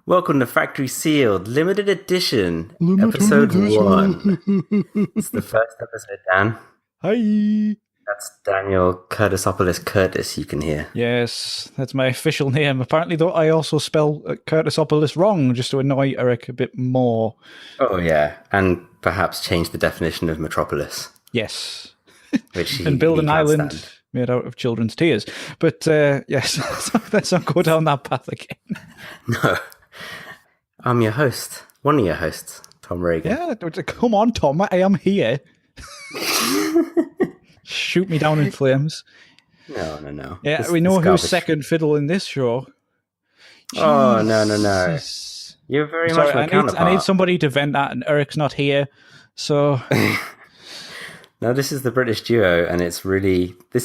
Welcome to Factory Sealed, limited edition, Limited episode edition. 1. It's the first episode, Dan. Hi. That's Daniel Curtisopoulos Curtis, you can hear. Yes, that's my official name. Apparently, though, I also spell Curtisopoulos wrong, just to annoy Eric a bit more. Oh, yeah, and perhaps change the definition of metropolis. Yes. Which he, and build he an can't island stand. made out of children's tears. But, yes, let's not go down that path again. No. I'm your host, one of your hosts, Tom Reagan. Yeah, come on, Tom, I am here. Shoot me down in flames. No. Yeah, we know who's second fiddle in this show. Oh, no. You're very much my counterpart. I need somebody to vent that, and Eric's not here, so... No, this is the British duo, and this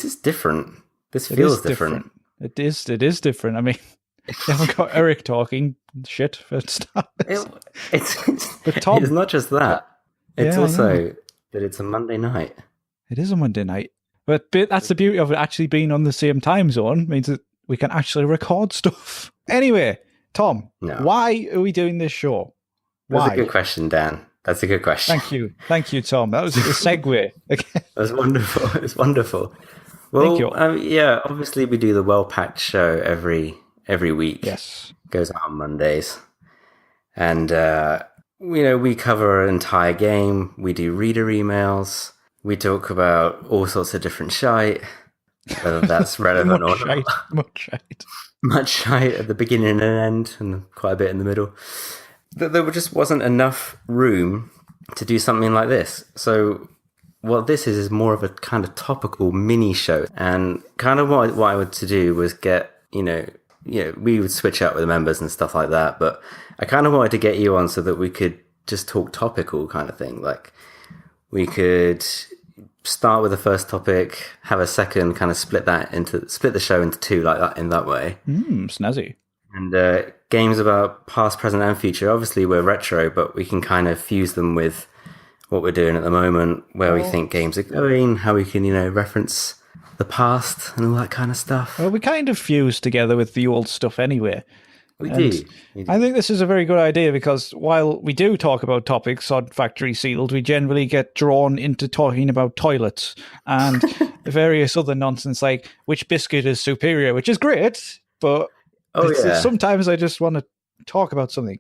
is different. This feels different. It is different. I mean, you haven't got Eric talking shit for starters. But Tom, it's not just that. It's also that it's a Monday night. It is a Monday night. But that's the beauty of it actually being on the same time zone. Means that we can actually record stuff. Anyway, Tom, why are we doing this show? That's a good question, Dan. That's a good question. Thank you, Tom. That was a segue. That was wonderful. It was wonderful. Well, thank you. Obviously we do the well-packed show every week. Yes. It goes out on Mondays. And, we cover an entire game. We do reader emails. We talk about all sorts of different shite, whether that's relevant or not. Much shite. Much shite at the beginning and end, and quite a bit in the middle. There just wasn't enough room to do something like this. So what this is more of a kind of topical mini show. And kind of what I wanted to do was get, we would switch out with the members and stuff like that. But I kind of wanted to get you on so that we could just talk topical kind of thing. Like we could start with the first topic, have a second, kind of split the show into two like that in that way. Snazzy. And games about past, present, and future. Obviously, we're retro, but we can kind of fuse them with what we're doing at the moment, where we think games are going, how we can, reference the past and all that kind of stuff. Well, we kind of fuse together with the old stuff anyway. We do. I think this is a very good idea because while we do talk about topics on Factory Sealed, we generally get drawn into talking about toilets and various other nonsense like which biscuit is superior, which is great, but sometimes I just want to talk about something.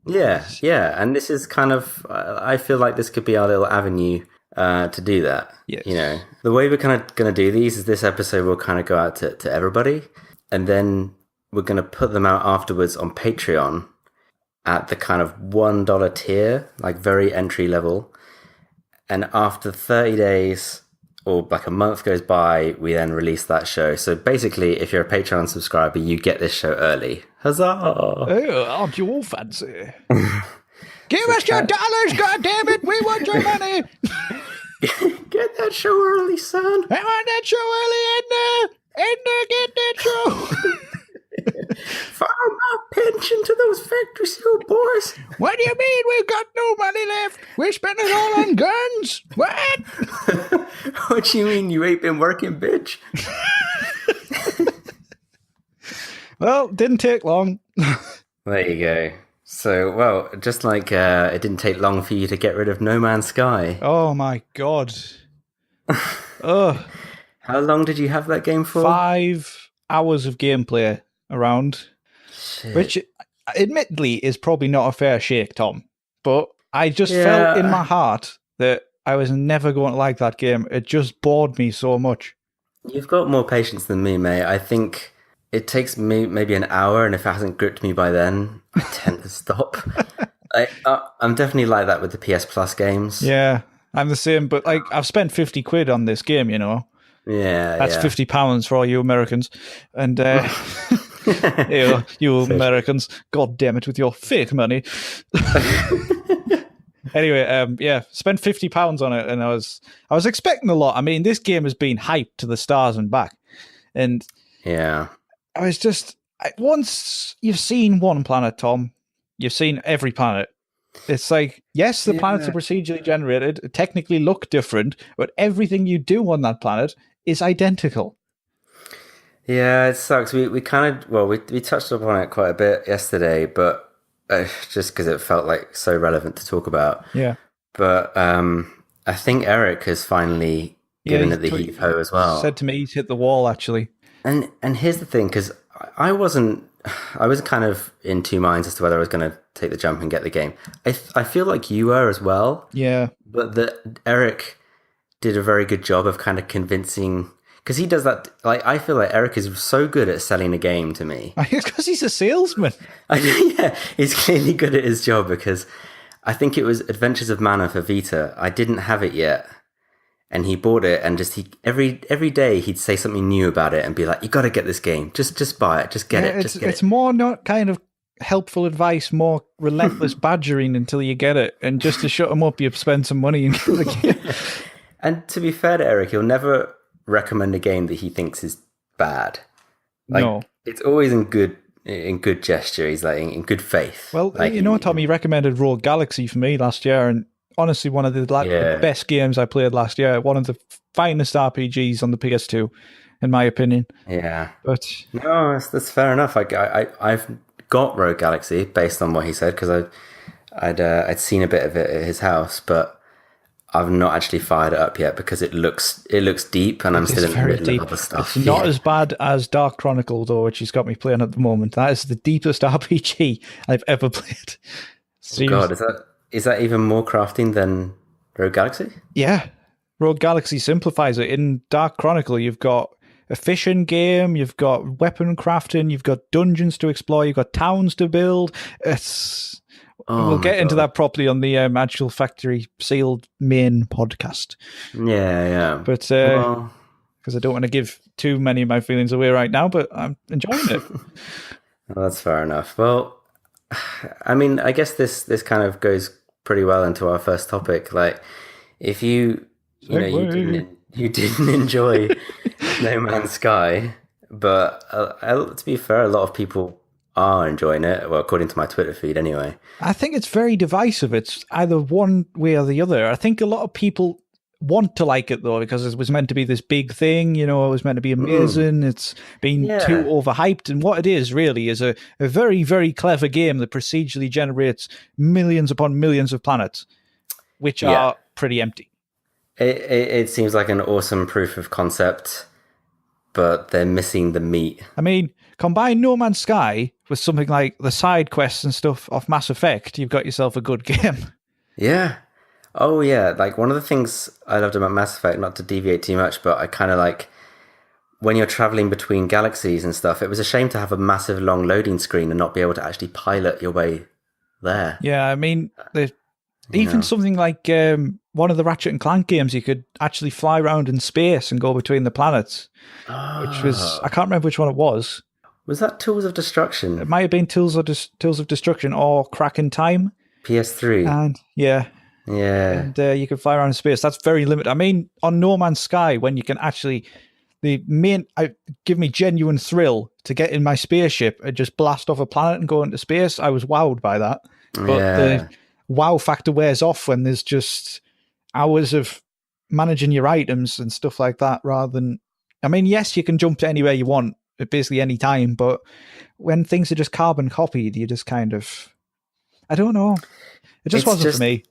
Yeah. And this is kind of, I feel like this could be our little avenue to do that. Yes. The way we're kind of going to do these is this episode will kind of go out to everybody, and then we're going to put them out afterwards on Patreon at the kind of $1 tier, like very entry level. And after 30 days or like a month goes by, we then release that show. So basically, if you're a Patreon subscriber, you get this show early. Huzzah! Oh, aren't you all fancy? Give us your dollars, goddammit! We want your money! Get that show early, son! I want that show early, Edna! Get that show! Fire my pension to those Factory Sealed boys. What do you mean we've got no money left? We're spending it all on guns. What? What do you mean you ain't been working, bitch? Well, didn't take long. There you go. So, just like it didn't take long for you to get rid of No Man's Sky. Oh my god. Ugh. How long did you have that game for? 5 hours of gameplay around. Shit. Which admittedly is probably not a fair shake, Tom. But I just felt in my heart that I was never going to like that game. It just bored me so much. You've got more patience than me, mate. I think it takes me maybe an hour, and if it hasn't gripped me by then, I tend to stop. I'm definitely like that with the PS Plus games. Yeah, I'm the same, but like I've spent 50 quid on this game, Yeah. That's £50 for all you Americans. And you Americans, god damn it, with your fake money. Anyway, spent £50 on it, and I was expecting a lot. I mean, this game has been hyped to the stars and back, and I was just once you've seen one planet, Tom, you've seen every planet. It's like, yes, the planets are procedurally generated, technically look different, but everything you do on that planet is identical. Yeah, it sucks. We kind of, we touched upon it quite a bit yesterday, but just because it felt like so relevant to talk about. Yeah. But I think Eric has finally Yeah, given it the heave ho as said well. to me he's hit the wall, actually. And here's the thing, because I was kind of in two minds as to whether I was going to take the jump and get the game. I feel like you were as well, Yeah. but that Eric did a very good job of kind of convincing, because he does that. Like, I feel like Eric is so good at selling a game to me. It's because he's a salesman. Yeah, he's clearly good at his job, because I think it was Adventures of Mana for Vita. I didn't have it yet, and he bought it, and every day he'd say something new about it and be like, "You got to get this game. Just buy it. Just get it. Just get It's it." more not kind of helpful advice, more relentless badgering until you get it. And just to shut him up, you've spent some money and get the game. And to be fair to Eric, he'll never recommend a game that he thinks is bad. Like, No. it's always in good gesture. He's like in good faith. Well, like, you know, Tommy recommended Rogue Galaxy for me last year, and honestly, one of the best games I played last year. One of the finest RPGs on the PS2, in my opinion. Yeah. But no, that's fair enough. I've got Rogue Galaxy based on what he said, because I'd seen a bit of it at his house, but I've not actually fired it up yet because it looks deep, and I'm still in the middle of other stuff. It's not as bad as Dark Chronicle, though, which he's got me playing at the moment. That is the deepest RPG I've ever played. Oh God, is that even more crafting than Rogue Galaxy? Yeah. Rogue Galaxy simplifies it. In Dark Chronicle, you've got a fishing game, you've got weapon crafting, you've got dungeons to explore, you've got towns to build. We'll get into that properly on the actual Factory Sealed main podcast. Yeah. But because I don't want to give too many of my feelings away right now, but I'm enjoying it. Well, that's fair enough. Well, I mean, I guess this kind of goes pretty well into our first topic. Like, if you didn't enjoy No Man's Sky, but to be fair, a lot of people are enjoying it. Well, according to my Twitter feed, anyway. I think it's very divisive. It's either one way or the other. I think a lot of people want to like it, though, because it was meant to be this big thing. You know, it was meant to be amazing. It's been too overhyped. And what it is really is a very, very clever game that procedurally generates millions upon millions of planets, which are pretty empty. It seems like an awesome proof of concept, but they're missing the meat. I mean, combine No Man's Sky with something like the side quests and stuff of Mass Effect, you've got yourself a good game. Yeah. Oh, yeah. Like, one of the things I loved about Mass Effect, not to deviate too much, but I kind of like when you're traveling between galaxies and stuff, it was a shame to have a massive long loading screen and not be able to actually pilot your way there. Yeah, I mean, even something like one of the Ratchet and Clank games, you could actually fly around in space and go between the planets, which was, I can't remember which one it was. Was that Tools of Destruction? It might have been Tools of Destruction or Crack in Time. PS3. And and you can fly around in space. That's very limited. I mean, on No Man's Sky, when you can actually, give me genuine thrill to get in my spaceship and just blast off a planet and go into space. I was wowed by that. But the wow factor wears off when there's just hours of managing your items and stuff like that, rather than, I mean, yes, you can jump to anywhere you want at basically any time, but when things are just carbon copied, you just kind of, I don't know. It just wasn't for me.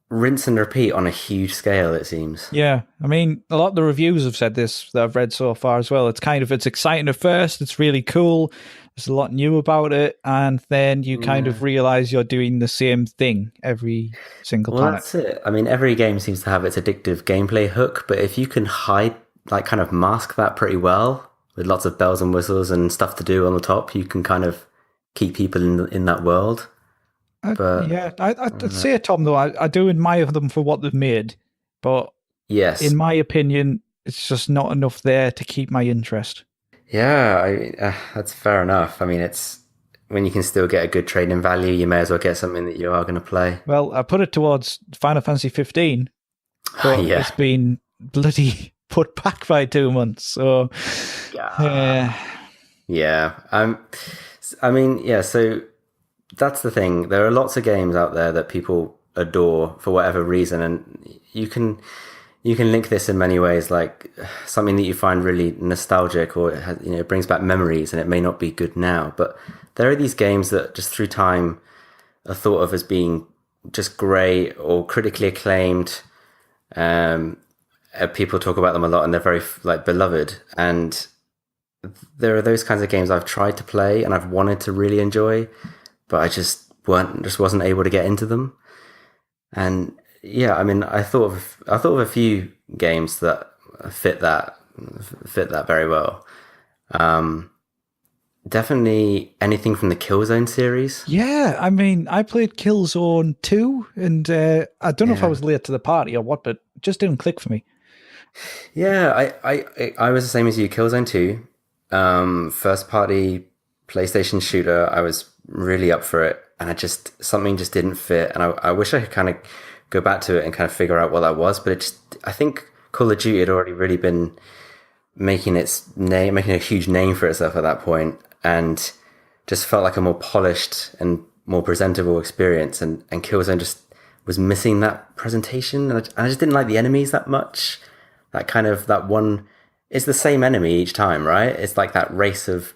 Rinse and repeat on a huge scale, it seems. Yeah. I mean, a lot of the reviews have said this that I've read so far as well. It's exciting at first. It's really cool. There's a lot new about it. And then you kind of realize you're doing the same thing every single planet. That's it. I mean, every game seems to have its addictive gameplay hook, but if you can kind of mask that pretty well with lots of bells and whistles and stuff to do on the top, you can kind of keep people in that world. I'd say, Tom, though, I do admire them for what they've made, but in my opinion, it's just not enough there to keep my interest. Yeah, that's fair enough. I mean, it's when you can still get a good trading value, you may as well get something that you are going to play. Well, I put it towards Final Fantasy 15, but it's been bloody put back by 2 months. So, so that's the thing. There are lots of games out there that people adore for whatever reason, and you can link this in many ways, like something that you find really nostalgic, or it brings back memories, and it may not be good now, but there are these games that just through time are thought of as being just great or critically acclaimed. People talk about them a lot, and they're very like beloved. And there are those kinds of games I've tried to play and I've wanted to really enjoy, but I just wasn't able to get into them. And yeah, I mean, I thought of a few games that fit that very well. Definitely anything from the Killzone series. Yeah, I mean, I played Killzone 2, and I don't know if I was late to the party or what, but it just didn't click for me. Yeah, I was the same as you. Killzone 2, first party PlayStation shooter. I was really up for it, and something just didn't fit. And I wish I could kind of go back to it and kind of figure out what that was. But I think Call of Duty had already really been making a huge name for itself at that point, and just felt like a more polished and more presentable experience. And Killzone just was missing that presentation, and I just didn't like the enemies that much. That one, it's the same enemy each time, right? It's like that race of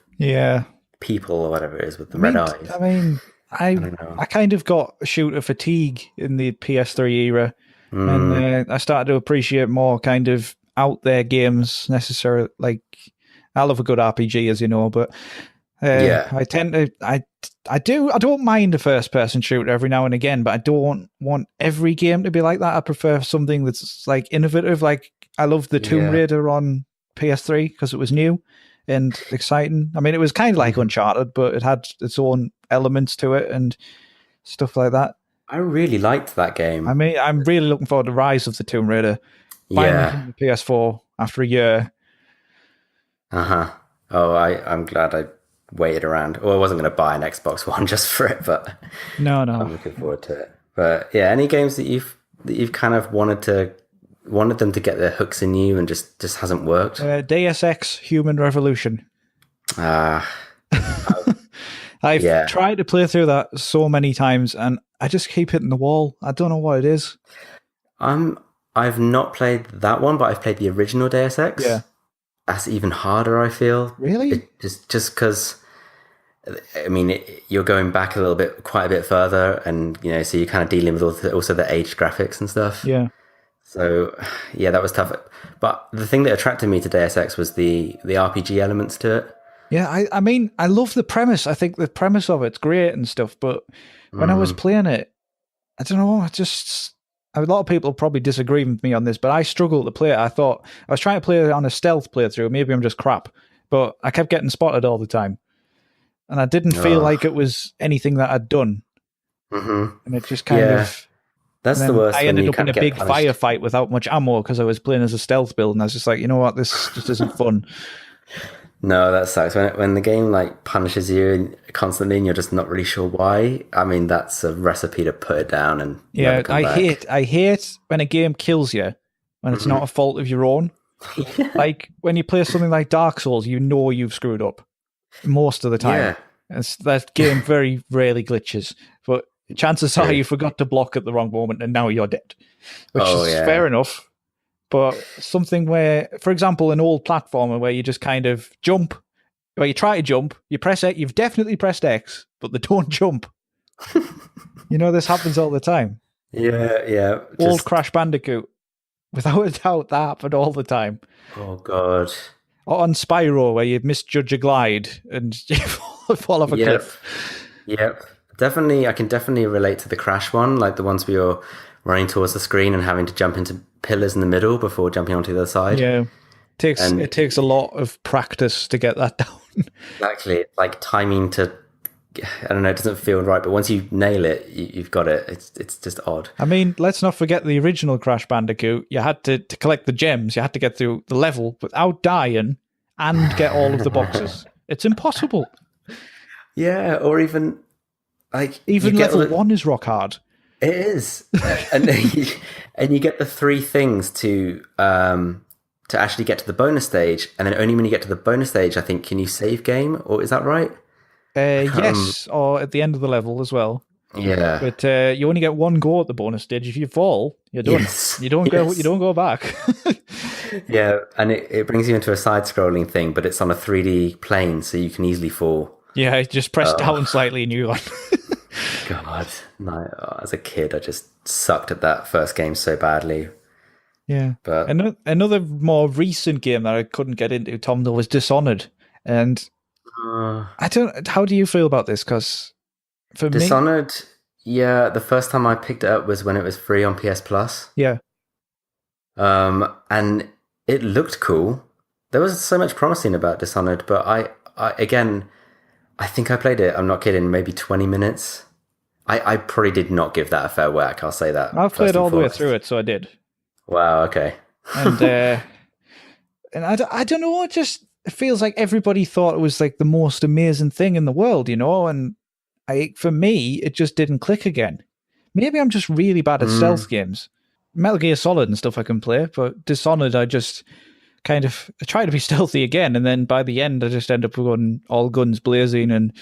people or whatever it is with the red eyes. I mean, I kind of got shooter fatigue in the PS3 era, and I started to appreciate more kind of out there games necessarily. Like, I love a good RPG, as you know, but I tend to I don't mind a first person shooter every now and again, but I don't want every game to be like that. I prefer something that's like innovative. Like, I loved the Tomb Raider on PS3 because it was new and exciting. I mean, it was kind of like Uncharted, but it had its own elements to it and stuff like that. I really liked that game. I mean, I'm really looking forward to Rise of the Tomb Raider. Finally from the PS4 after a year. Oh, I'm glad I waited around. Well, I wasn't going to buy an Xbox One just for it, but no, I'm looking forward to it. But yeah, any games that you've kind of wanted them to get their hooks in you and just hasn't worked. Deus Ex: Human Revolution. I've tried to play through that so many times, and I just keep hitting the wall. I don't know what it is. I've not played that one, but I've played the original Deus Ex. Yeah, that's even harder, I feel. Really? Just because, I mean, you're going back quite a bit further, and so you're kind of dealing with also the aged graphics and stuff. Yeah. So yeah, that was tough. But the thing that attracted me to Deus Ex was the RPG elements to it. Yeah, I mean, I love the premise. I think the premise of it's great and stuff. But when I was playing it, I don't know. A lot of people probably disagree with me on this, but I struggled to play it. I thought I was trying to play it on a stealth playthrough. Maybe I'm just crap, but I kept getting spotted all the time, and I didn't feel like it was anything that I'd done. And it just kind of. That's the worst. I ended up in a big firefight without much ammo because I was playing as a stealth build, and I was just like, you know what, this just isn't fun. No, that sucks. When the game like punishes you constantly and you're just not really sure why. I mean, that's a recipe to put it down and never come back. I hate when a game kills you when it's not a fault of your own. Like when you play something like Dark Souls, you know you've screwed up most of the time. Yeah. That game very rarely glitches, but chances are you forgot to block at the wrong moment and now you're dead, which is fair enough. But something where, for example, an old platformer where you just kind of jump, where you try to jump, you press X, you've definitely pressed X, but they don't jump. This happens all the time. Yeah. Old Crash Bandicoot. Without a doubt, that happened all the time. Oh, God. Or on Spyro, where you misjudge a glide and you fall off a cliff. Yep. Definitely, I can definitely relate to the Crash one, like the ones where you're running towards the screen and having to jump into pillars in the middle before jumping onto the other side. Yeah, it takes a lot of practice to get that down. Exactly, like timing to, I don't know, it doesn't feel right, but once you nail it, you've got it. It's just odd. I mean, let's not forget the original Crash Bandicoot. You had to collect the gems. You had to get through the level without dying and get all of the boxes. It's impossible. Yeah, or even level 1 is rock hard. It is, and you get the 3 things to actually get to the bonus stage, and then only when you get to the bonus stage, I think, can you save game, or is that right? Yes, or at the end of the level as well. Yeah, but you only get one go at the bonus stage. If you fall, you're done. Yes. You don't go back. Yeah, and it brings you into a side-scrolling thing, but it's on a 3D plane, so you can easily fall. Yeah, just press down slightly and you're on. God. No, as a kid, I just sucked at that first game so badly. Yeah. But Another more recent game that I couldn't get into, Tom, though, was Dishonored. And uh, I don't. How do you feel about this? Because for me, Dishonored, yeah, the first time I picked it up was when it was free on PS Plus. yeah, And it looked cool. There was so much promising about Dishonored, but I think I played it, I'm not kidding, maybe 20 minutes. I probably did not give that a fair whack, I'll say that. I've first played and all the way foremost. through it, so I did. Wow, okay. And I don't know. It feels like everybody thought it was like the most amazing thing in the world, you know. And for me, it just didn't click again. Maybe I'm just really bad at stealth games. Metal Gear Solid and stuff I can play, but Dishonored, I just kind of try to be stealthy again, and then by the end, I just end up going all guns blazing and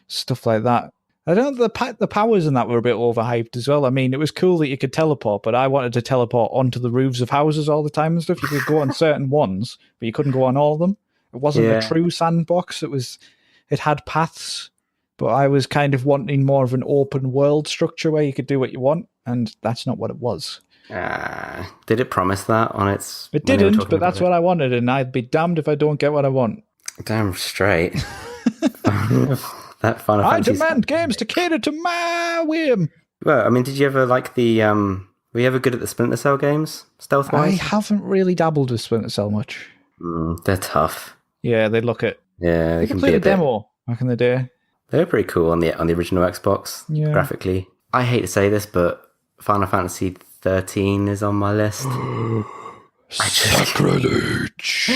stuff like that. I don't know, the powers in that were a bit overhyped as well. I mean, it was cool that you could teleport, but I wanted to teleport onto the roofs of houses all the time and stuff. You could go on certain ones, but you couldn't go on all of them. It wasn't a true sandbox. It had paths, but I was kind of wanting more of an open world structure where you could do what you want, and that's not what it was. Did it promise that on its... It didn't, but that's what I wanted, and I'd be damned if I don't get what I want. Damn straight. That Final I Fantasy... demand games to cater to my whim. Well, I mean, did you ever like the... Were you ever good at the Splinter Cell games, stealth-wise? I haven't really dabbled with Splinter Cell much. They're tough. Yeah, they look it. Yeah, they can play be the demo back in the day. They were pretty cool on the original Xbox, graphically. I hate to say this, but Final Fantasy 13 is on my list. Sacrilege.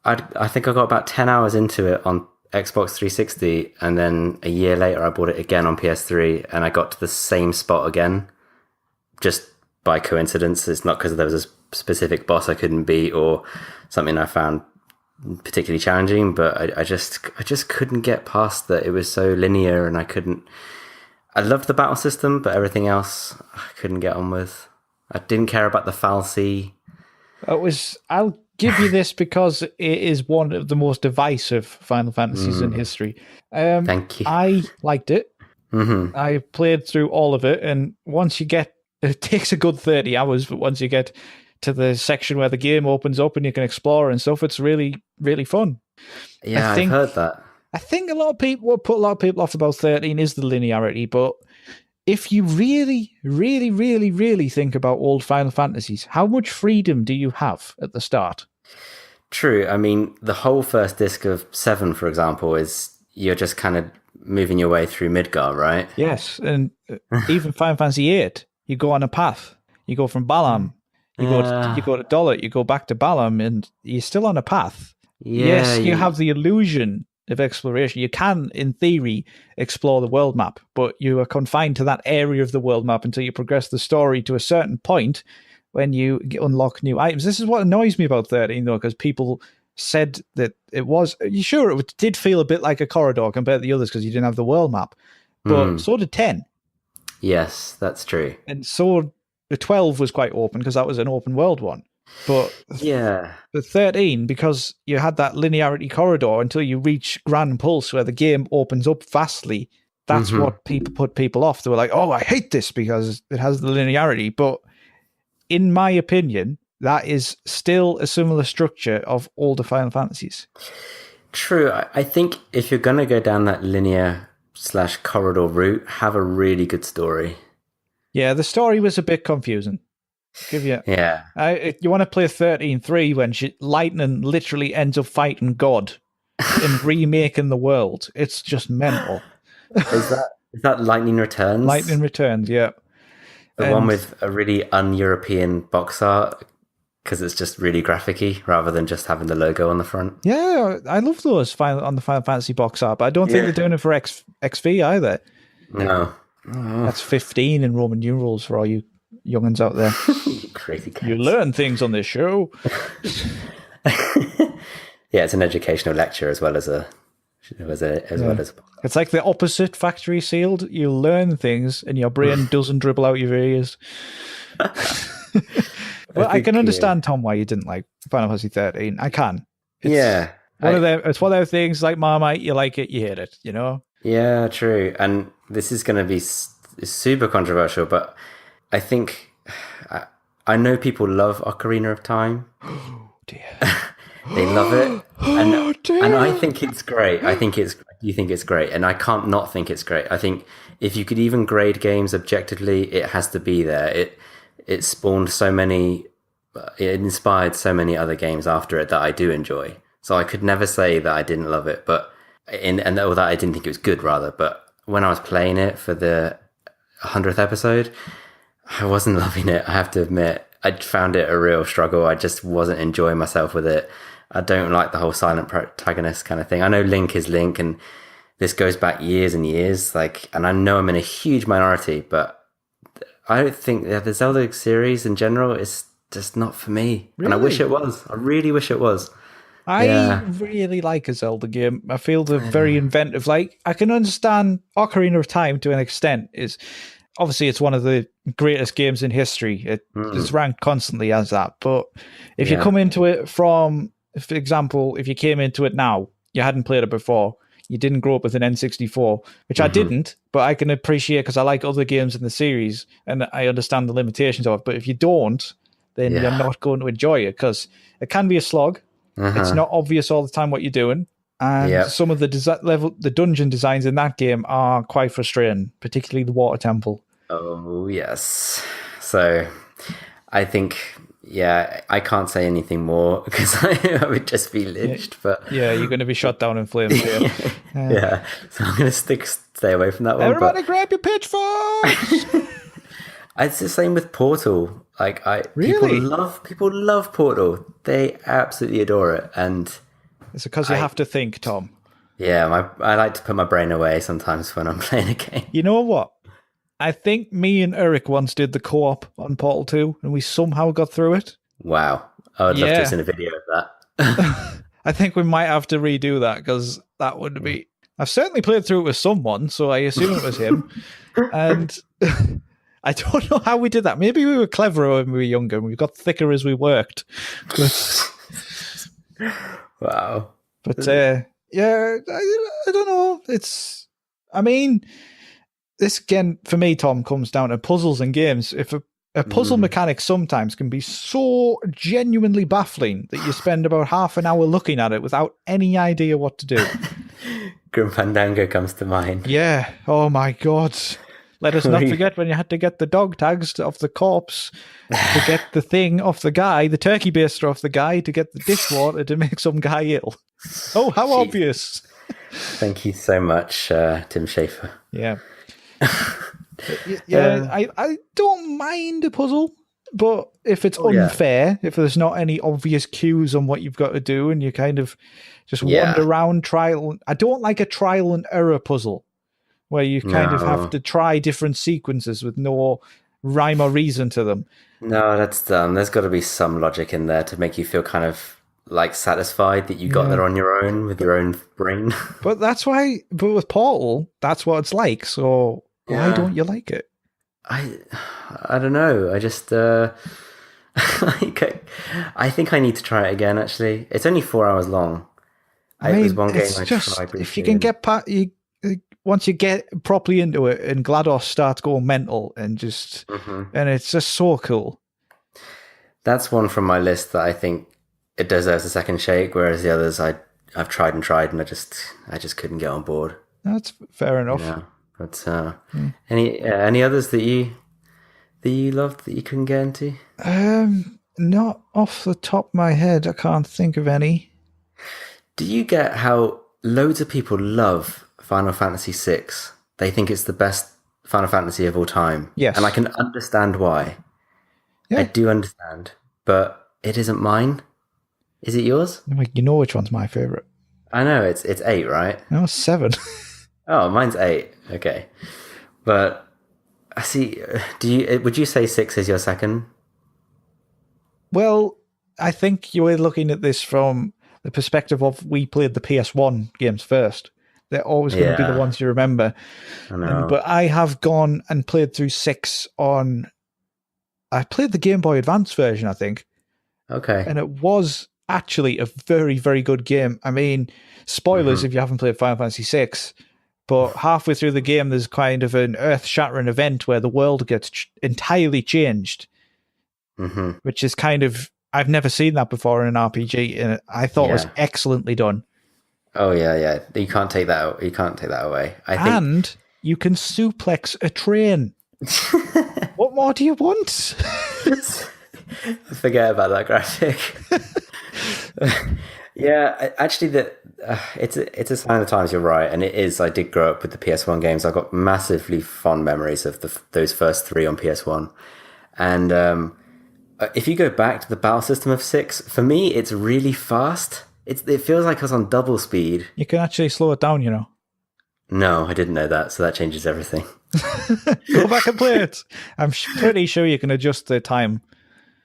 I think I got about 10 hours into it on Xbox 360, and then a year later I bought it again on PS3, and I got to the same spot again, just by coincidence. It's not because there was a specific boss I couldn't beat or something I found particularly challenging, but I just couldn't get past that. It was so linear, and I loved the battle system, but everything else I couldn't get on with. I didn't care about the fal'Cie. I'll give you this because it is one of the most divisive Final Fantasies in history. Thank you. I liked it. Mm-hmm. I played through all of it, and it takes a good 30 hours, but once you get to the section where the game opens up and you can explore and stuff, it's really, really fun. Yeah, I've heard that. I think what put a lot of people off about 13 is the linearity, but if you really, really, really, really think about old Final Fantasies, how much freedom do you have at the start? True. I mean, the whole first disc of 7, for example, is you're just kind of moving your way through Midgar, right? Yes, and even Final Fantasy 8, you go on a path. You go from Balam, you go to Dollet, you go back to Balam, and you're still on a path. Yeah, yes, you have the illusion of exploration. You can, in theory, explore the world map, but you are confined to that area of the world map until you progress the story to a certain point when you unlock new items. This is what annoys me about 13, though, because people said that it did feel a bit like a corridor compared to the others because you didn't have the world map, but so did 10. Yes, that's true. And so the 12 was quite open because that was an open world one. But yeah, the 13, because you had that linearity corridor until you reach Grand Pulse where the game opens up vastly, that's what put people off. They were like, oh, I hate this because it has the linearity. But in my opinion, that is still a similar structure of older Final Fantasies. True. I think if you're going to go down that linear/corridor route, have a really good story. Yeah, the story was a bit confusing. Yeah. You want to play 13.3 when Lightning literally ends up fighting God and remaking the world. It's just mental. Is that Lightning Returns? Lightning Returns, yeah. The one with a really un-European box art because it's just really graphic-y rather than just having the logo on the front. Yeah, I love those on the Final Fantasy box art, but I don't think they're doing it for XV either. No. That's 15 in Roman numerals for all you young'uns out there. Crazy cats. You learn things on this show. Yeah, it's an educational lecture as well as a It's like the opposite factory sealed. You learn things and your brain doesn't dribble out your ears. Well, I can understand, Tom, why you didn't like Final Fantasy 13. I can. It's one of those things like Marmite, you like it, you hate it, you know? Yeah, true. And this is going to be super controversial, but I think I know people love Ocarina of Time. Oh dear. They love it, and Oh dear. and I think it's great. You think it's great, and I can't not think it's great. I think if you could even grade games objectively, it has to be there. It spawned so many, it inspired so many other games after it that I do enjoy. So I could never say that I didn't love it, or that I didn't think it was good rather. But when I was playing it for the 100th episode, I wasn't loving it. I have to admit, I found it a real struggle. I just wasn't enjoying myself with it. I don't like the whole silent protagonist kind of thing. I know Link is Link, and this goes back years and years. And I know I'm in a huge minority, but I don't think the Zelda series in general is just not for me. Really? And I wish it was. I really wish it was. I really like a Zelda game. I feel they're very inventive. I can understand Ocarina of Time to an extent. Obviously it's one of the greatest games in history. It is ranked constantly as that. But if you come into it from, for example, if you came into it now, you hadn't played it before, you didn't grow up with an N64, which I didn't, but I can appreciate because I like other games in the series and I understand the limitations of it. But if you don't, then you're not going to enjoy it because it can be a slog. It's not obvious all the time what you're doing. And some of the dungeon designs in that game are quite frustrating, particularly the water temple. Oh, yes. So I think, I can't say anything more because I would just be lynched. But you're going to be shot down in flames here. So I'm going to stay away from that one. Everybody grab your pitchforks! It's the same with Portal. Really? People love Portal. They absolutely adore it, and it's because you have to think, Tom. Yeah, I like to put my brain away sometimes when I'm playing a game. You know what? I think me and Eric once did the co-op on Portal 2, and we somehow got through it. Wow, I would love to have seen a video of that. I think we might have to redo that because that would be. I've certainly played through it with someone, so I assume it was him, and. I don't know how we did that. Maybe we were cleverer when we were younger and we got thicker as we worked. Wow. But I don't know. This again, for me, Tom, comes down to puzzles and games. If a puzzle mechanic sometimes can be so genuinely baffling that you spend about half an hour looking at it without any idea what to do. Grim Fandango comes to mind. Yeah. Oh my God. Let us not forget when you had to get the dog tags off the corpse, to get the thing off the guy, the turkey baster off the guy, to get the dishwater to make some guy ill. Oh, how obvious. Thank you so much, Tim Schafer. Yeah. I don't mind a puzzle, but if it's unfair, if there's not any obvious cues on what you've got to do and you kind of just wander around I don't like a trial and error puzzle. Where you kind of have to try different sequences with no rhyme or reason to them. No, that's dumb. There's got to be some logic in there to make you feel kind of satisfied that you got there on your own with your own brain. But with Portal, that's what it's like. So why don't you like it? I don't know. I just I think I need to try it again. Actually, it's only 4 hours long. It was one game I tried. If you can get once you get properly into it and GLaDOS starts going mental and and it's just so cool. That's one from my list that I think it deserves a second shake, whereas the others I've tried and I just couldn't get on board. That's fair enough. Yeah. But any others that you loved that you couldn't get into? Not off the top of my head, I can't think of any. Do you get how loads of people love Final Fantasy VI? They think it's the best Final Fantasy of all time. Yes. And I can understand why. Yeah. I do understand. But it isn't mine. Is it yours? You know which one's my favourite. I know, it's 8, right? No, 7. Oh, mine's 8. Okay. But I see, would you say 6 is your second? Well, I think you were looking at this from the perspective of we played the PS1 games first. They're always going to be the ones you remember. I know. But I have gone and played through 6 I played the Game Boy Advance version, I think. Okay. And it was actually a very, very good game. I mean, spoilers if you haven't played Final Fantasy VI, but halfway through the game, there's kind of an earth-shattering event where the world gets entirely changed, which is kind of, I've never seen that before in an RPG, and I thought it was excellently done. Oh yeah. You can't take that out. You can't take that away. I think. And you can suplex a train. What more do you want? Forget about that graphic. Yeah, actually, it's a sign of the times. You're right, and it is. I did grow up with the PS1 games. I got massively fond memories of those first 3 on PS1. And if you go back to the battle system of 6, for me, it's really fast. It feels like I was on double speed. You can actually slow it down, you know. No, I didn't know that, so that changes everything. Go back and play it. I'm pretty sure you can adjust the time.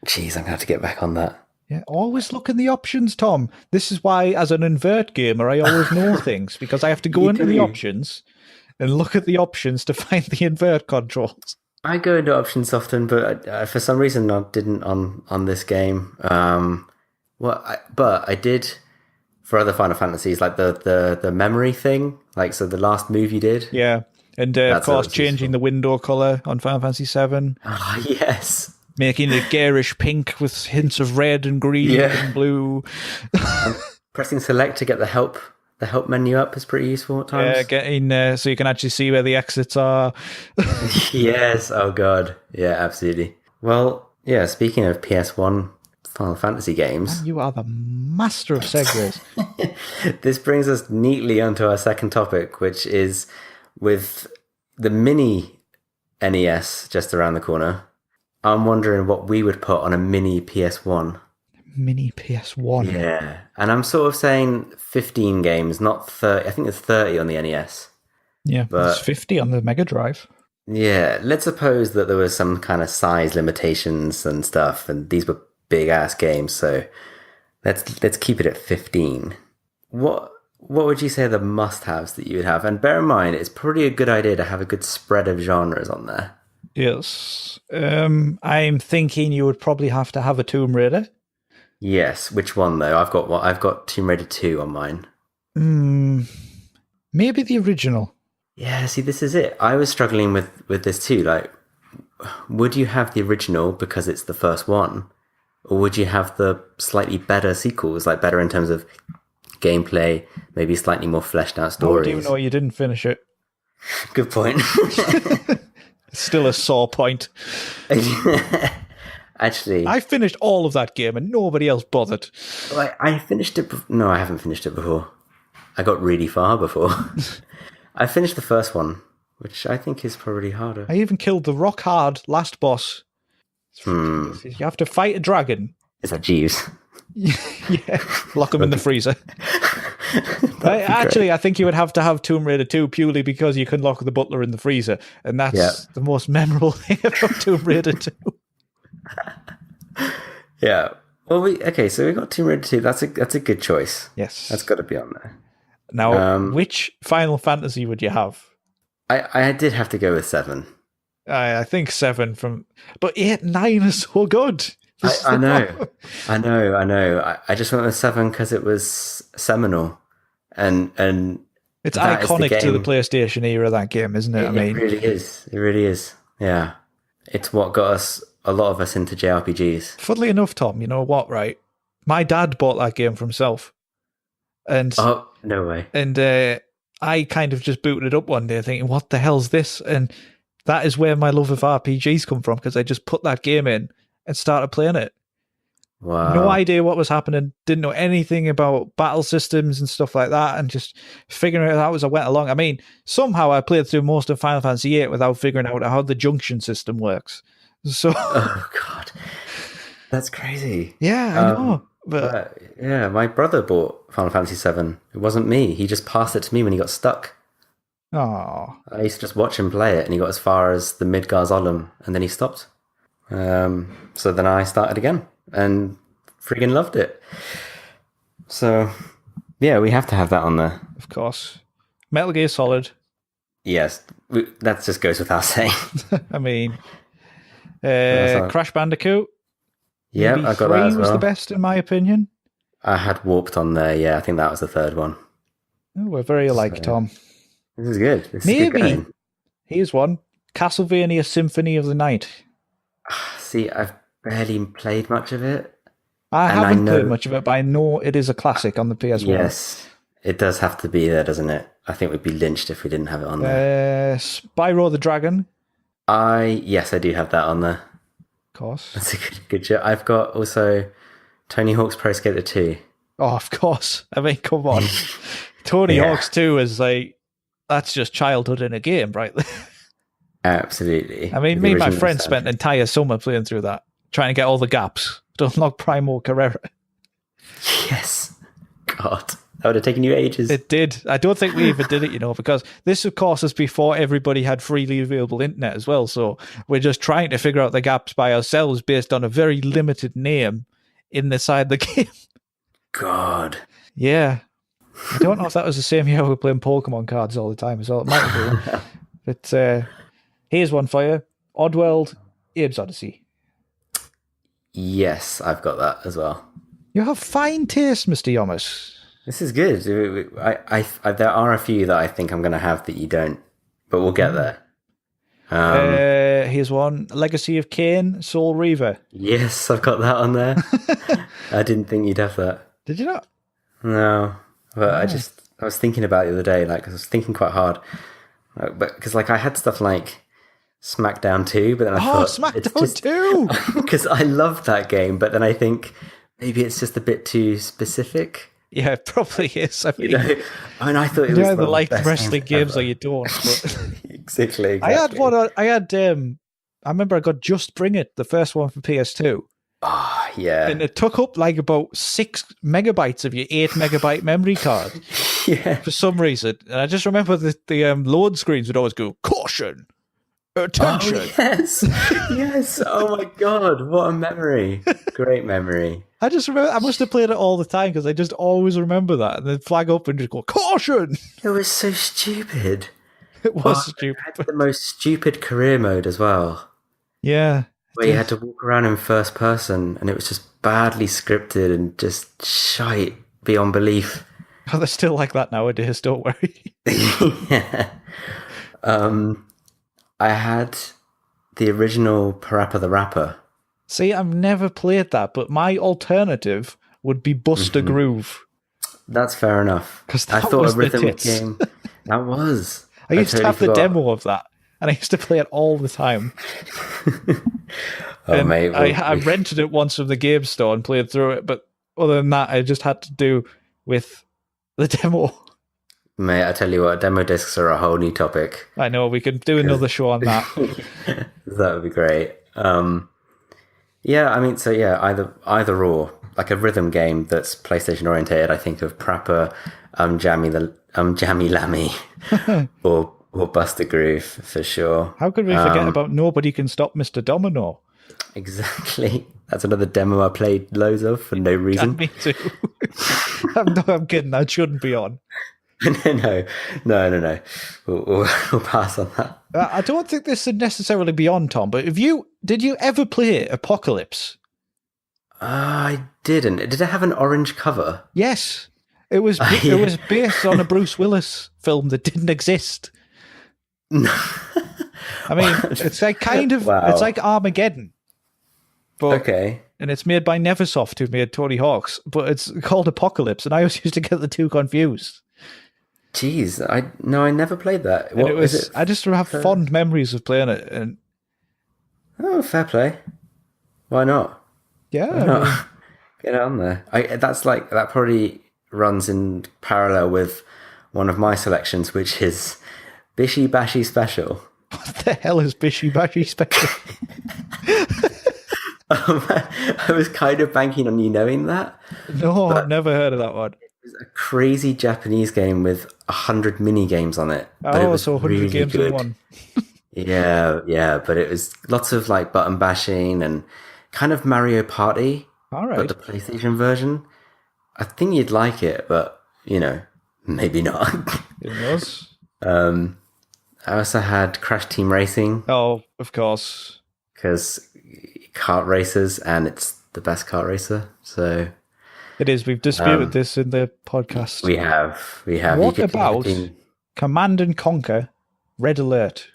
Jeez, I'm going to have to get back on that. Yeah, always look in the options, Tom. This is why, as an invert gamer, I always know things, because I have to go into the options and look at the options to find the invert controls. I go into options often, but for some reason I didn't on this game. But I did for other Final Fantasies, like the memory thing, like so the last move you did. Yeah, and of course changing the window color on Final Fantasy VII. Oh, yes. Making it garish pink with hints of red and green and blue. Pressing select to get the help menu up is pretty useful at times. Yeah, getting so you can actually see where the exits are. Yes, oh god. Yeah, absolutely. Well, yeah, speaking of PS1 Final Fantasy games. Man, you are the master of segues. This brings us neatly onto our second topic, which is with the mini NES just around the corner. I'm wondering what we would put on a mini PS1. Mini PS1. Yeah. And I'm sort of saying 15 games, not 30. I think there's 30 on the NES. Yeah, there's 50 on the Mega Drive. Yeah, let's suppose that there was some kind of size limitations and stuff, and these were big-ass games, so let's keep it at 15. What would you say are the must-haves that you would have? And bear in mind, it's probably a good idea to have a good spread of genres on there. Yes. I'm thinking you would probably have to have a Tomb Raider. Yes. Which one, though? I've got Tomb Raider 2 on mine. Maybe the original. Yeah, see, this is it. I was struggling with this too. Like, would you have the original because it's the first one? Or would you have the slightly better sequels, like better in terms of gameplay, maybe slightly more fleshed out stories? How do you know you didn't finish it? Good point. Still a sore point. Actually, I finished all of that game and nobody else bothered. I finished it. No, I haven't finished it before. I got really far before. I finished the first one, which I think is probably harder. I even killed the rock hard last boss. You have to fight a dragon. Is that Jeeves? Yeah, lock him in the freezer. I think you would have to have Tomb Raider 2 purely because you can lock the butler in the freezer, and that's the most memorable thing about Tomb Raider 2. Yeah. Well, so we got Tomb Raider 2. That's a good choice. Yes, that's got to be on there. Now, which Final Fantasy would you have? I did have to go with 7. I think 7 but 8 and 9 are so good. I know. I just went with 7 because it was seminal, and it's iconic to the PlayStation era. That game, isn't it? It really is. It really is. Yeah, it's what got a lot of us into JRPGs. Funnily enough, Tom, you know what? Right, my dad bought that game for himself, and oh no way. And I kind of just booted it up one day, thinking, "What the hell's this?" And that is where my love of RPGs come from, because I just put that game in and started playing it. Wow. No idea what was happening, didn't know anything about battle systems and stuff like that, and just figuring it out as I went along. I mean, somehow I played through most of Final Fantasy VIII without figuring out how the junction system works. So, oh god, that's crazy. Yeah, I know. But yeah, my brother bought Final Fantasy VII. It wasn't me. He just passed it to me when he got stuck. Oh, I used to just watch him play it, and he got as far as the Midgar Zolom, and then he stopped. So then I started again, and friggin' loved it. So, yeah, we have to have that on there. Of course. Metal Gear Solid. Yes, that just goes without saying. I mean, Crash Bandicoot. Yeah, I got that as well. 3 was the best, in my opinion. I had Warped on there, yeah. I think that was the third one. Oh, we're very alike, Tom. This is good. This is good Maybe. going. Here's one. Castlevania Symphony of the Night. See, I've barely played much of it. I And I haven't played know, much of it, but I know it is a classic on the PS1. yes, it does have to be there, doesn't it? I think we'd be lynched if we didn't have it on there. Spyro the Dragon, Yes, I do have that on there. of course. That's a good job. I've got also Tony Hawk's Pro Skater 2. Oh, of course. I mean, come on. Tony Yeah. Hawk's 2 is like, that's just childhood in a game, right? Absolutely. I mean, The me and my original friends spent an entire summer playing through that, trying to get all the gaps to unlock Primo Carrera. Yes. God, that would have taken you ages. It did. I don't think we even did it, because this, of course, is before everybody had freely available internet as well. So we're just trying to figure out the gaps by ourselves based on a very limited name inside the game. God. Yeah. I don't know if that was the same year we were playing Pokemon cards all the time as well. It might have been. But here's one for you. Oddworld, Abe's Odyssey. Yes, I've got that as well. You have fine taste, Mr. Yomas. This is good. There are a few that I think I'm going to have that you don't, but we'll get there. Here's one. Legacy of Kain, Soul Reaver. Yes, I've got that on there. I didn't think you'd have that. Did you not? No, but I was thinking about it the other day, like, 'cause I was thinking quite hard. But because, like, I had stuff like SmackDown 2, but then I thought... SmackDown 2! Because I love that game, but then I think maybe it's just a bit too specific. Yeah, it probably is. I mean, I thought it was you one either of the like best wrestling games ever. or you don't. But Exactly. I had one. I remember I got Just Bring It, the first one for PS2. Ah, yeah. And it took up like about 6 megabytes of your 8 megabyte memory card Yeah. for some reason. And I just remember the load screens would always go, caution, attention. Oh, yes. Yes. Oh my God. What a memory. Great memory. I just remember, I must have played it all the time because I just always remember that. And then flag up and just go, caution. It was so stupid. It was stupid. It had the most stupid career mode as well, Yeah. where you had to walk around in first person and it was just badly scripted and just shite beyond belief. Oh, they're still like that nowadays, don't worry. Yeah. I had the original Parappa the Rapper. See, I've never played that, but my alternative would be Buster Groove. That's fair enough. 'Cause that I thought was a the rhythm tits. game. That was. I used to totally have the forgot. demo of that, and I used to play it all the time. Oh, And mate. I rented it once from the game store and played through it, but other than that, I just had to do with the demo. Mate, I tell you what, demo discs are a whole new topic. I know, we could do another show on that. That would be great. Yeah, I mean, so yeah, either or, like a rhythm game that's PlayStation orientated. I think of Prapper, Jammy Lammy, or Buster Groove for sure. How could we forget about Nobody Can Stop Mr. Domino? Exactly. That's another demo I played loads of for no reason. Me too. I'm kidding, that shouldn't be on. No. We'll pass on that. I don't think this should necessarily be on, Tom, but did you ever play Apocalypse? I didn't. Did it have an orange cover? Yes. It was it was based on a Bruce Willis film that didn't exist. I mean, it's like it's like Armageddon. But, Okay. And it's made by Neversoft, who made Tony Hawk's, but it's called Apocalypse, and I always used to get the two confused. Jeez, I never played that. And it was, I just have fond memories of playing it, and oh, fair play. Why not? yeah, Why not? Get it on there. That probably runs in parallel with one of my selections, which is Bishy Bashy Special. what the hell is Bishy Bashy Special? I was kind of banking on you knowing that. No, I've never heard of that one. It was a crazy Japanese game with 100 mini games on it. But it was so 100 really games good. in one. Yeah, but it was lots of like button bashing and kind of Mario Party, All right. but the PlayStation version. I think you'd like it, but maybe not. It was. I also had Crash Team Racing Oh, of course. because kart racers, and it's the best kart racer. So It is. We've disputed this in the podcast. we have. What You could about do- Command and Conquer Red Alert.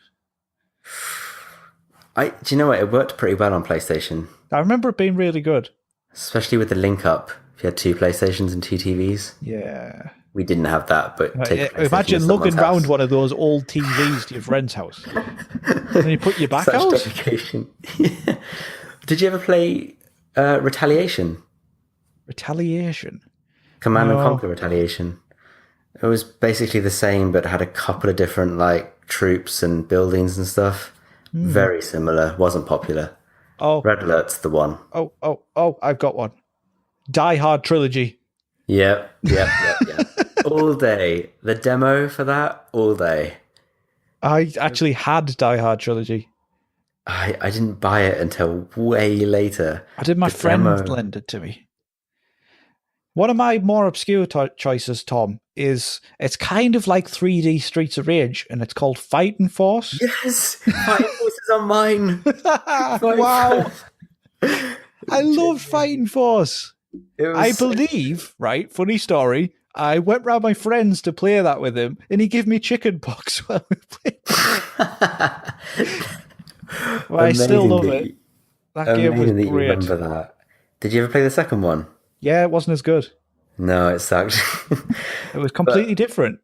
Do you know what? It worked pretty well on PlayStation, I remember it being really good. especially with the link up. If you had 2 PlayStations and 2 TVs. Yeah. We didn't have that, but take a PlayStation Imagine to looking someone's round house. one of those old TVs to your friend's house. And you put your back Such out. dedication. Yeah. Did you ever play Retaliation? Retaliation. Command and No. Conquer Retaliation. It was basically the same, but had a couple of different like troops and buildings and stuff. Very similar. Wasn't popular. Oh, Red Alert's the one. oh, I've got one. Die Hard Trilogy. Yep. All day. The demo for that, all day. I actually had Die Hard Trilogy. I didn't buy it until way later. I did my The friend demo. lend it to me. One of my more obscure choices, Tom, is it's kind of like 3D Streets of Rage, and it's called Fighting Force. Yes! Fighting Force is on mine! Wow! I love Fighting Force. It was I so- believe, right, funny story, I went round my friends to play that with him, and he gave me chicken pox while we played. Well, I still Amazing love that it. you- That game was Amazing that you great. remember that. Did you ever play the second one? Yeah, it wasn't as good. No, it sucked. It was completely different.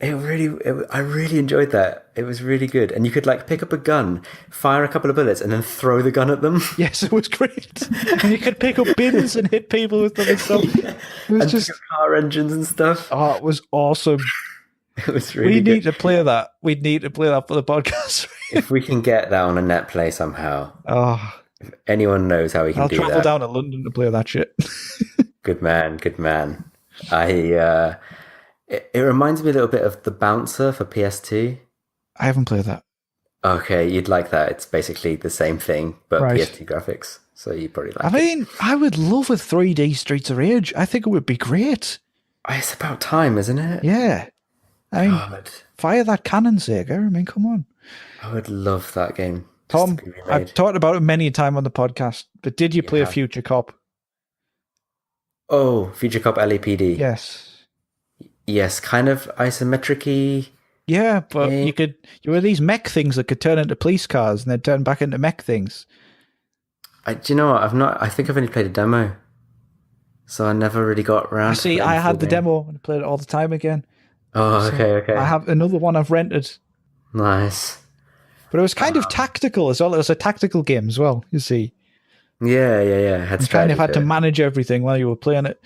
I really enjoyed that. It was really good. And you could like pick up a gun, fire a couple of bullets, and then throw the gun at them. Yes, it was great. And you could pick up bins and hit people with them and stuff. It was And just, pick up car engines and stuff. oh, it was awesome. It was really We good. need to play that. We'd need to play that for the podcast. If we can get that on a net play somehow, Oh, anyone knows how we can I'll do travel that. down to London to play that shit. Good man, good man. It reminds me a little bit of the Bouncer for PS2. I haven't played that. Okay, you'd like that. It's basically the same thing, but Right. PS2 graphics. So you probably like I mean, I would love a 3D Streets of Rage. I think it would be great. it. It's about time, isn't it? Yeah. I mean, God, fire that cannon, Sega. I mean, come on. I would love that game. just Tom, to be remade. I've talked about it many a time on the podcast, but did you play a have. Future Cop? Oh, Future Cop LAPD. Yes. Yes, kind of isometric-y. Yeah, but Yeah. you were these mech things that could turn into police cars and then turn back into mech things. Do you know what? I think I've only played a demo. So I never really got around to See, playing I the had full the game. demo and played it all the time again. Oh, okay. I have another one I've rented. Nice. But it was kind of tactical as well. It was a tactical game as well, you see. Yeah. Had You kind of had to strategy manage everything while you were playing it.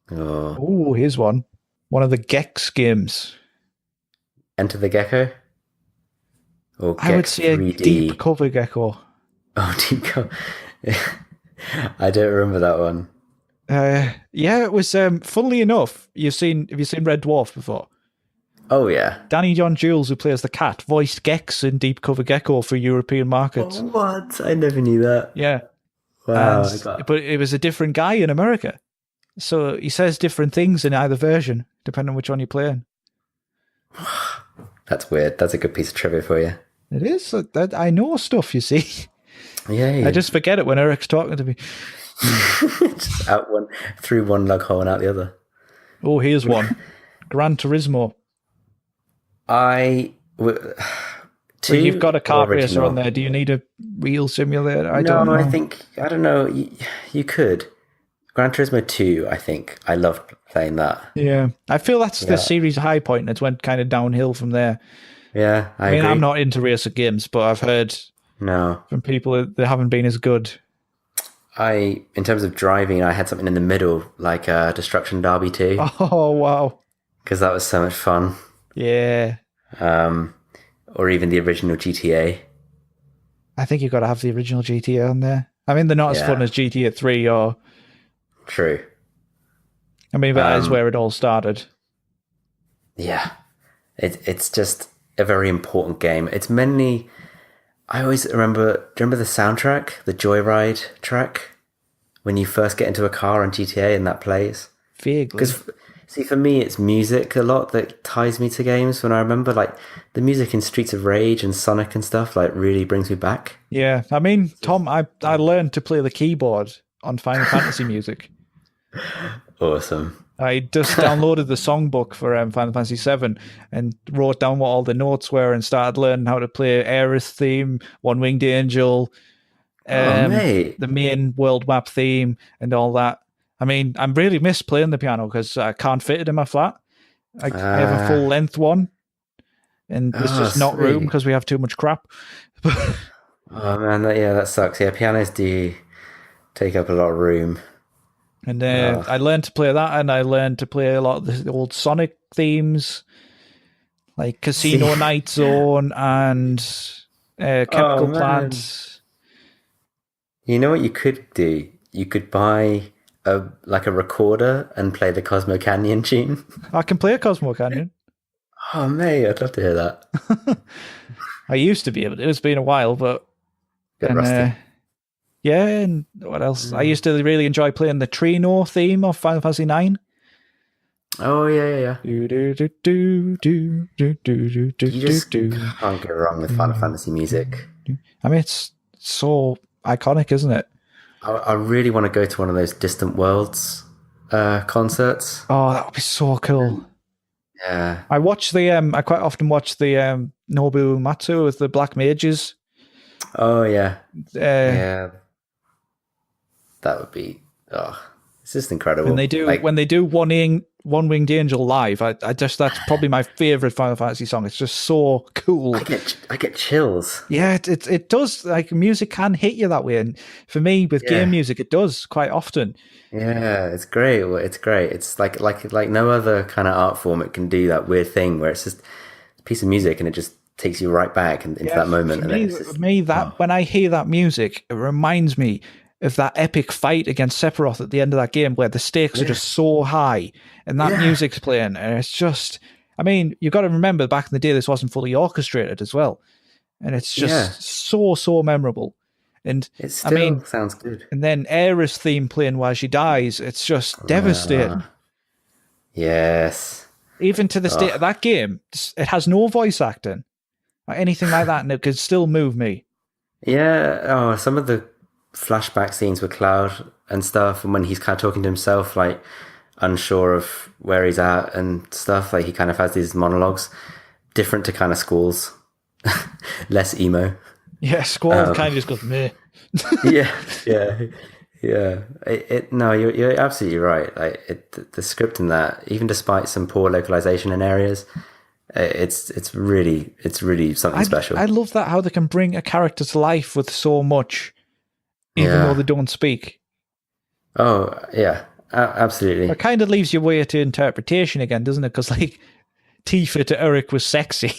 to it. Oh. Oh, here's one. One of the Gex games. Enter the Gecko? Or I would Gex say a 3D? deep cover gecko. Oh, Deep Cover. I don't remember that one. Yeah, it was. Funnily enough, have you seen Red Dwarf before? Oh, yeah. Danny John Jules, who plays the cat, voiced Gex in Deep Cover Gecko for European markets. Oh, what? I never knew that. Yeah, Wow. but it was a different guy in America, so he says different things in either version depending on which one you're playing. That's weird. That's a good piece of trivia for you. It is. That I know stuff. You see, Yeah. I just forget it when Eric's talking to me. just through one lug hole and out the other. Oh, here's one. Gran Turismo. Two You've got a kart racer original. on there. Do you need a real simulator? I No, don't know. I don't know. You could. Gran Turismo 2, I think. I loved playing that. Yeah, I feel that's the Yeah. series high point, and it's went kind of downhill from there. Yeah, I I mean, agree. I'm not into racer games, but I've heard No. from people that they haven't been as good. In terms of driving, I had something in the middle, like Destruction Derby 2, Oh, wow. because that was so much fun. Yeah. Or even the original GTA. I think you've got to have the original GTA on there. I mean, they're not as Yeah. fun as GTA 3 or... True. I mean, that is where it all started. Yeah. It's just a very important game. It's mainly... I always remember... Do you remember the soundtrack? The Joyride track? When you first get into a car on GTA and that plays? Vaguely. Because, see, for me, it's music a lot that ties me to games. When I remember, like, the music in Streets of Rage and Sonic and stuff, like, really brings me back. Yeah. I mean, Tom, I learned to play the keyboard on Final Fantasy music. Awesome. I just downloaded the songbook for Final Fantasy VII and wrote down what all the notes were and started learning how to play Aerith theme, One Winged Angel, Oh, mate. the main world map theme, and all that. I mean, I really miss playing the piano because I can't fit it in my flat. I have a full length one, and there's just not room sweet. because we have too much crap. Oh man, that sucks. Yeah, pianos do take up a lot of room. And I learned to play that, and I learned to play a lot of the old Sonic themes, like Casino See, Night Zone and oh Chemical man, Plant. you know what you could do? You could buy a recorder and play the Cosmo Canyon tune. I can play a Cosmo Canyon. Oh mate, I'd love to hear that. I used to be able to. It's been a while, but Bit and rusty. yeah, and what else? I used to really enjoy playing the Trino theme of Final Fantasy 9. Oh yeah. Do do do do do do do do You do just do. can't go wrong with Final Fantasy music. I mean, it's so iconic, isn't it? I really want to go to one of those Distant Worlds concerts. Oh, that would be so cool. Yeah. I watch the I quite often watch the Nobu Matsu with the Black Mages. Oh yeah. Uh, Yeah. That would be. Oh, it's just incredible. when they do One Winged Angel live, I just that's probably my favorite Final Fantasy song. It's just so cool. I get chills. Yeah, it does. Like music can hit you that way, and for me with game music, it does quite often. Yeah, it's great. It's great. It's like no other kind of art form. It can do that weird thing where it's just a piece of music and it just takes you right back into that moment. For me, when I hear that music, it reminds me of that epic fight against Sephiroth at the end of that game where the stakes are just so high and that music's playing, and it's just. I mean, you've got to remember back in the day, this wasn't fully orchestrated as well, and it's just so memorable. And it still sounds good. And then Aerith's theme playing while she dies, it's just devastating. Yes. Even to this day, that game, it has no voice acting or anything like that, and it could still move me. Yeah. Oh, some of the flashback scenes with Cloud and stuff, and when he's kind of talking to himself, like unsure of where he's at and stuff, like he kind of has these monologues, different to kind of Squall's, less emo. Yeah, Squall kind of just goes meh. yeah. No, you're absolutely right. Like the script in that, even despite some poor localization in areas, it's really something special. I love that how they can bring a character to life with so much, even though they don't speak. Oh yeah, absolutely. It kind of leaves you way to interpretation again, doesn't it? Because like Tifa to Eric was sexy.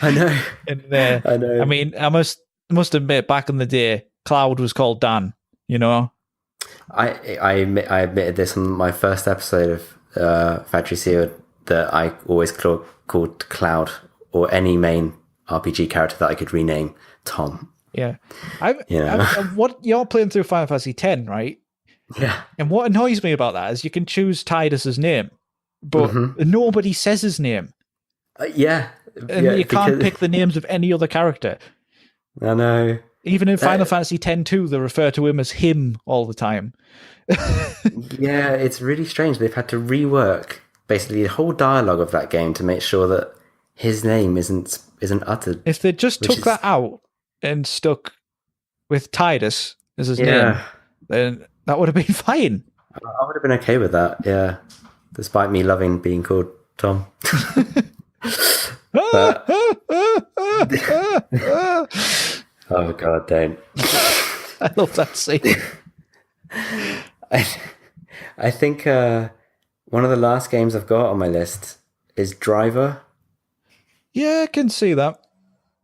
I know. And, I know. I mean, I must admit, back in the day, Cloud was called Dan. You know, I admitted this on my first episode of Factory Sealed that I always called Cloud or any main RPG character that I could rename Tom. Yeah, what you're playing through Final Fantasy X, right? Yeah. And what annoys me about that is you can choose Tidus's name, but nobody says his name. Yeah. And you can't pick the names of any other character. I know. Even in Final Fantasy X-2, they refer to him as him all the time. Yeah, it's really strange. They've had to rework basically the whole dialogue of that game to make sure that his name isn't uttered. If they just took that out and stuck with Tidus as his name, then that would have been fine. I would have been okay with that, yeah. Despite me loving being called Tom. But... oh god, don't. I love that scene. I think one of the last games I've got on my list is Driver. Yeah, I can see that.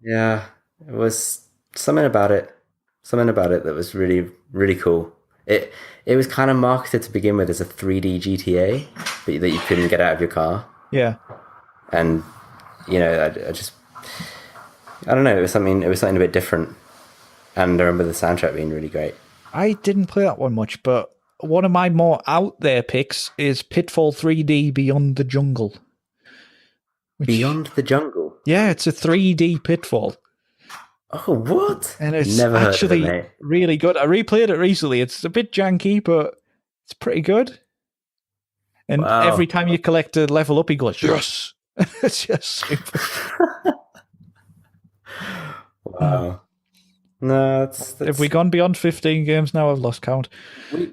Yeah, it was something about it that was really, really cool. It was kind of marketed to begin with as a 3D GTA, but that you couldn't get out of your car. Yeah. And I don't know. It was something a bit different, and I remember the soundtrack being really great. I didn't play that one much, but one of my more out there picks is Pitfall 3D Beyond the Jungle. Beyond the Jungle? Yeah, it's a 3D Pitfall. Oh, what? And it's Never actually heard of it, really good. I replayed it recently. It's a bit janky, but it's pretty good. And Wow. every time you collect a level up, he goes, yes. It's just super. Wow. No, that's Have we gone beyond 15 games now? I've lost count.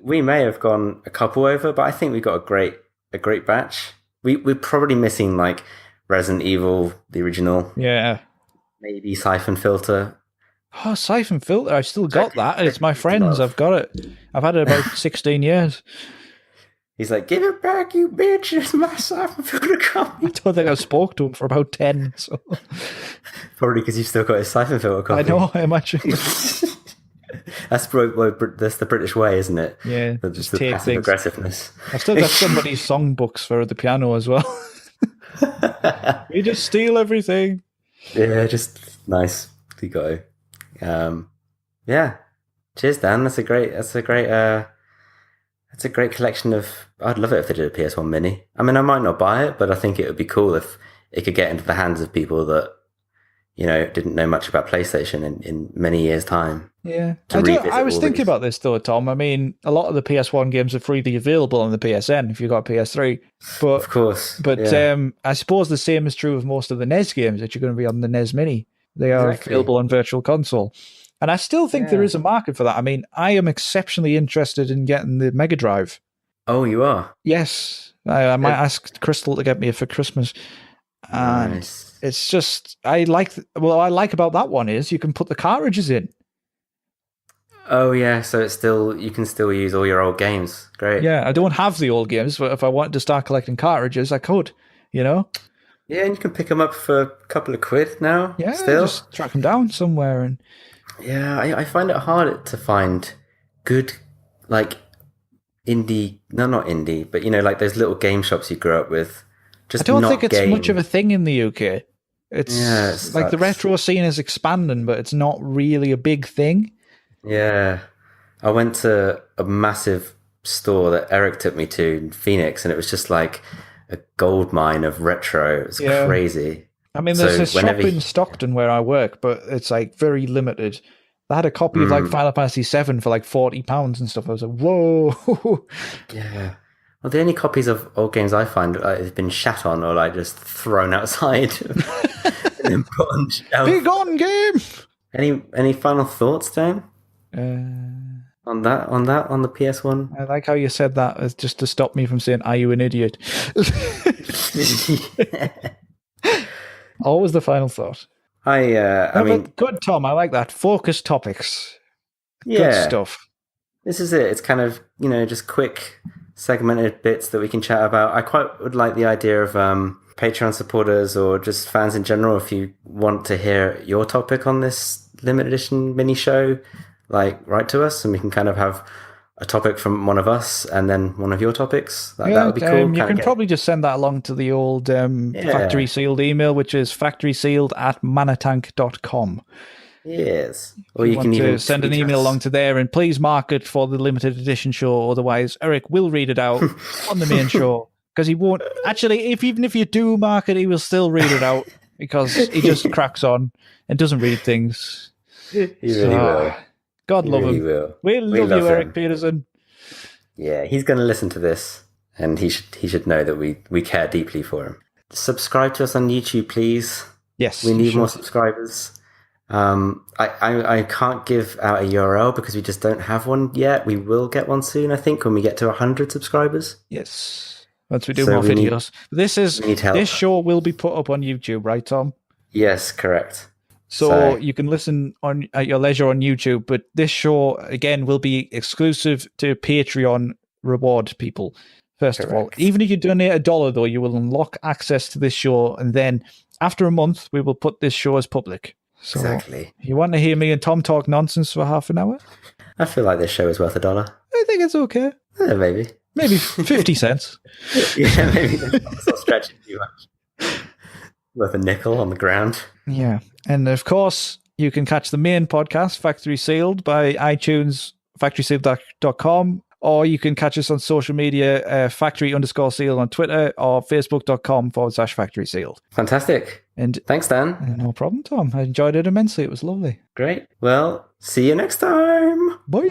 we may have gone a couple over, but I think we got a great batch. We're probably missing like Resident Evil, the original, Yeah. maybe Siphon Filter. Oh, Siphon Filter. I still got that. It's my Love. friend's. I've got it. I've had it about 16 years. He's like, give it back, you bitch! It's my Siphon Filter I copy. don't think I've spoke to him for about 10. So Probably because you've still got his Siphon Filter copy. I know. I imagine. That's the British way, isn't it? Yeah. Just the passive things. aggressiveness. I've still got somebody's songbooks for the piano as well. We just steal everything. Yeah, just nice. You got to. Yeah. Cheers, Dan. That's a great collection of. I'd love it if they did a PS1 Mini. I mean, I might not buy it, but I think it would be cool if it could get into the hands of people that, didn't know much about PlayStation in many years' time. Yeah. I was thinking about this though, Tom. I mean, a lot of the PS1 games are freely available on the PSN if you've got a PS3. But, of course. But yeah. I suppose the same is true of most of the NES games that you're going to be on the NES Mini. They are available on Virtual Console. And I still think there is a market for that. I mean, I am exceptionally interested in getting the Mega Drive. Oh, you are? Yes. I might ask Crystal to get me it for Christmas. And nice. it's just, what I like about that one is you can put the cartridges in. Oh, yeah. So you can still use all your old games. Great. Yeah, I don't have the old games, but if I wanted to start collecting cartridges, I could, Yeah, and you can pick them up for a couple of quid now. Yeah, still. Just track them down somewhere. And yeah, I find it hard to find good, like, indie, not indie, but, like those little game shops you grew up with. I don't think it's much of a thing in the UK. It's like the retro scene is expanding, but it's not really a big thing. Yeah. I went to a massive store that Eric took me to in Phoenix, and it was just like a gold mine of retro. It's crazy. I mean, there's a shop in Stockton where I work, but it's like very limited. They had a copy of like Final Fantasy VII for like £40 and stuff. I was like, whoa. Yeah. Well, the only copies of old games I find have been shat on or like just thrown outside and then put on shelf. Big on game. Any final thoughts, Dan? On the PS1? I like how you said that as just to stop me from saying, "Are you an idiot?" Always the final thought. I mean, good, Tom. I like that. Focus topics. Yeah, good stuff. This is it. It's kind of just quick, segmented bits that we can chat about. I quite would like the idea of Patreon supporters or just fans in general. If you want to hear your topic on this limited edition mini show, like write to us and we can kind of have a topic from one of us and then one of your topics. That would be cool. You can probably just send that along to the old factory sealed email, which is factorysealed@manatank.com. Yes. Or you can even send an email along to there and please mark it for the limited edition show. Otherwise, Eric will read it out on the main show because he won't. Actually, even if you do mark it, he will still read it out because he just cracks on and doesn't read things. He really will. God love him. We love you, Eric Peterson. Yeah, he's going to listen to this, and he should know that we care deeply for him. Subscribe to us on YouTube, please. Yes, we need more subscribers. I can't give out a URL because we just don't have one yet. We will get one soon, I think, when we get to 100 subscribers. Yes, once we do more videos. This show will be put up on YouTube, right, Tom? Yes, correct. So you can listen at your leisure on YouTube, but this show, again, will be exclusive to Patreon reward people, first of all. Even if you donate $1, though, you will unlock access to this show, and then after a month, we will put this show as public. So exactly. You want to hear me and Tom talk nonsense for half an hour? I feel like this show is worth $1. I think it's okay. Maybe. Maybe 50 cents. Yeah, maybe. That's not stretching too much. Worth a nickel on the ground. Yeah. And of course, you can catch the main podcast, Factory Sealed, by iTunes, factorysealed.com, or you can catch us on social media, factory_sealed on Twitter, or facebook.com/factory sealed. Fantastic. And thanks, Dan. No problem, Tom. I enjoyed it immensely. It was lovely. Great. Well, see you next time. Bye.